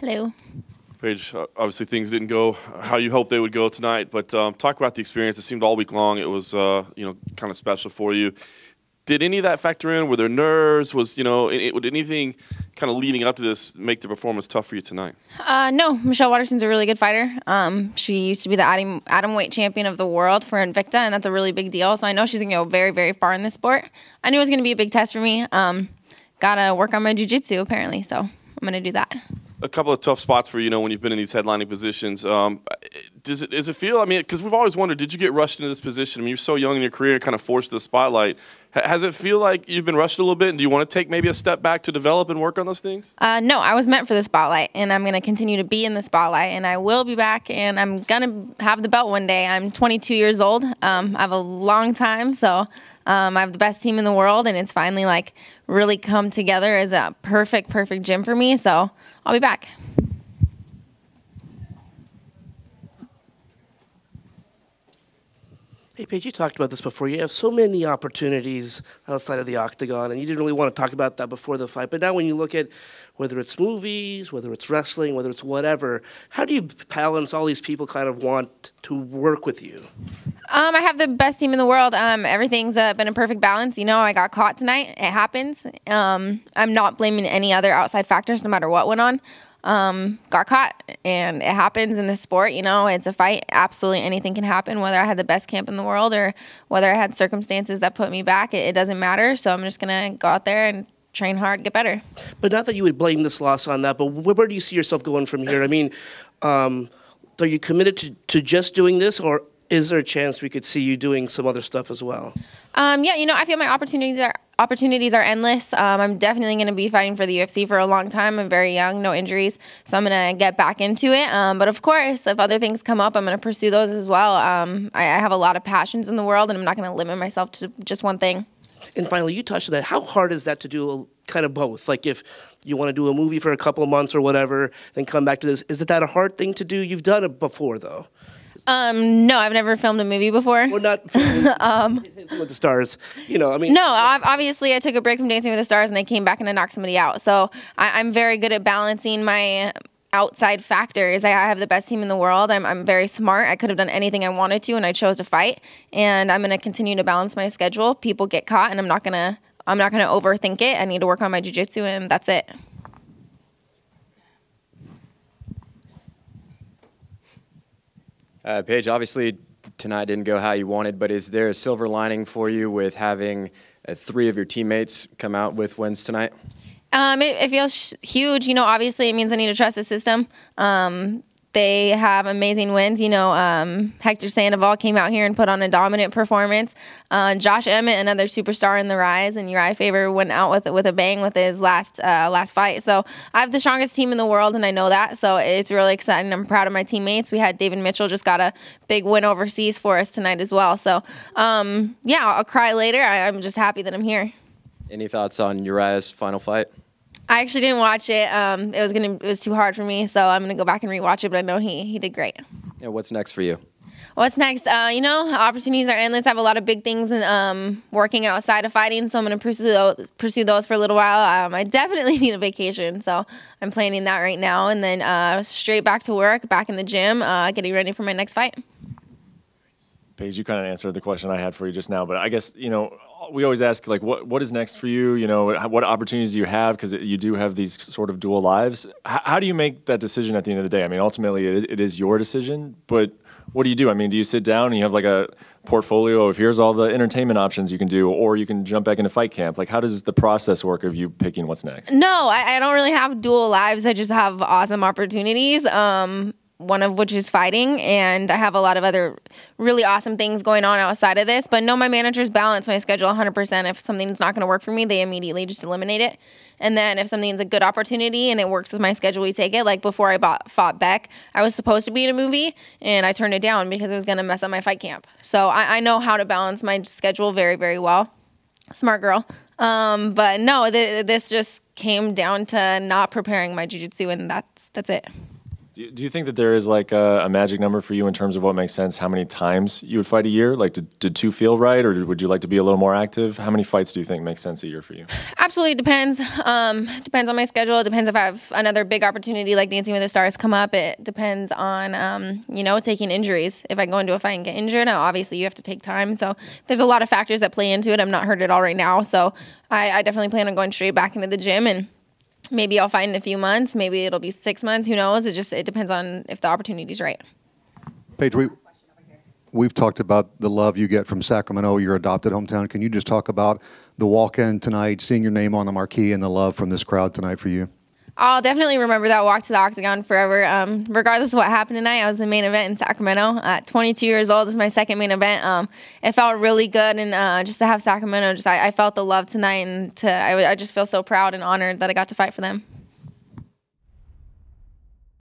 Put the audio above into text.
Hello. Paige, obviously things didn't go how you hoped they would go tonight, but talk about the experience. It seemed all week long it was, kind of special for you. Did any of that factor in? Were there nerves? Would anything kind of leading up to this make the performance tough for you tonight? No, Michelle Waterson's a really good fighter. She used to be the atom weight champion of the world for Invicta, and that's a really big deal. So I know she's going to go very, very far in this sport. I knew it was going to be a big test for me. Gotta work on my jiu-jitsu, apparently, so I'm going to do that. A couple of tough spots for you, when you've been in these headlining positions. Does it feel? I mean, because we've always wondered, did you get rushed into this position? I mean, you're so young in your career and kind of forced to the spotlight. Has it feel like you've been rushed a little bit? And do you want to take maybe a step back to develop and work on those things? No, I was meant for the spotlight, and I'm going to continue to be in the spotlight, and I will be back, and I'm going to have the belt one day. I'm 22 years old. I have a long time, so I have the best team in the world, and it's finally like really come together as a perfect gym for me. So I'll be back. Hey, Paige, you talked about this before. You have so many opportunities outside of the octagon, and you didn't really want to talk about that before the fight. But now when you look at whether it's movies, whether it's wrestling, whether it's whatever, how do you balance all these people kind of want to work with you? I have the best team in the world. Everything's been a perfect balance. I got caught tonight. It happens. I'm not blaming any other outside factors, no matter what went on. Got caught, and it happens in this sport. It's a fight. Absolutely anything can happen, whether I had the best camp in the world or whether I had circumstances that put me back. It doesn't matter. So I'm just going to go out there and train hard, get better. But not that you would blame this loss on that, but where do you see yourself going from here? I mean, are you committed to just doing this, or is there a chance we could see you doing some other stuff as well? Yeah, I feel my opportunities are endless. I'm definitely going to be fighting for the UFC for a long time. I'm very young, no injuries, so I'm going to get back into it. But of course, if other things come up, I'm going to pursue those as well. I have a lot of passions in the world, and I'm not going to limit myself to just one thing. And finally, you touched on that. How hard is that to do kind of both? Like if you want to do a movie for a couple of months or whatever, then come back to this. Is that a hard thing to do? You've done it before, though. No, I've never filmed a movie before. Well, not with the stars. I mean. No, obviously I took a break from Dancing with the Stars and I came back and I knocked somebody out. So I'm very good at balancing my outside factors. I have the best team in the world. I'm very smart. I could have done anything I wanted to, and I chose to fight. And I'm going to continue to balance my schedule. People get caught, and I'm not gonna overthink it. I need to work on my jiu-jitsu, and that's it. Paige, obviously tonight didn't go how you wanted, but is there a silver lining for you with having 3 of your teammates come out with wins tonight? It feels huge. Obviously it means I need to trust the system. They have amazing wins. Hector Sandoval came out here and put on a dominant performance. Josh Emmett, another superstar in the rise, and Uriah Faber went out with a bang with his last fight. So I have the strongest team in the world, and I know that. So it's really exciting. I'm proud of my teammates. We had David Mitchell just got a big win overseas for us tonight as well. So yeah, I'll cry later. I'm just happy that I'm here. Any thoughts on Uriah's final fight? I actually didn't watch it. It was too hard for me, so I'm gonna go back and rewatch it. But I know he did great. Yeah, what's next for you? What's next? Opportunities are endless. I have a lot of big things working outside of fighting, so I'm gonna pursue those for a little while. I definitely need a vacation, so I'm planning that right now, and then straight back to work, back in the gym, getting ready for my next fight. Paige, you kind of answered the question I had for you just now, but I guess, we always ask, like, what is next for you? What opportunities do you have? Because you do have these sort of dual lives. How do you make that decision at the end of the day? I mean, ultimately, it is your decision, but what do you do? I mean, do you sit down and you have like a portfolio of here's all the entertainment options you can do, or you can jump back into fight camp? Like, how does the process work of you picking what's next? No, I don't really have dual lives. I just have awesome opportunities. One of which is fighting, and I have a lot of other really awesome things going on outside of this. But no, my managers balance my schedule 100%. If something's not going to work for me, they immediately just eliminate it. And then if something's a good opportunity and it works with my schedule, we take it. Like before I fought Beck, I was supposed to be in a movie, and I turned it down because it was going to mess up my fight camp. So I know how to balance my schedule very, very well. Smart girl. But no, this just came down to not preparing my jiu-jitsu, and that's it. Do you think that there is like a magic number for you in terms of what makes sense? How many times you would fight a year? Like, did 2 feel right, or would you like to be a little more active? How many fights do you think make sense a year for you? Absolutely depends. Depends on my schedule. It depends if I have another big opportunity like Dancing with the Stars come up. It depends on, taking injuries. If I go into a fight and get injured, obviously you have to take time. So there's a lot of factors that play into it. I'm not hurt at all right now. So I definitely plan on going straight back into the gym, and maybe I'll fight in a few months. Maybe it'll be 6 months. Who knows? It depends on if the opportunity's right. Paige, we've talked about the love you get from Sacramento, your adopted hometown. Can you just talk about the walk-in tonight, seeing your name on the marquee, and the love from this crowd tonight for you? I'll definitely remember that walk to the Octagon forever. Regardless of what happened tonight, I was the main event in Sacramento. At 22 years old, this is my second main event. It felt really good, and just to have Sacramento, I felt the love tonight, and I just feel so proud and honored that I got to fight for them.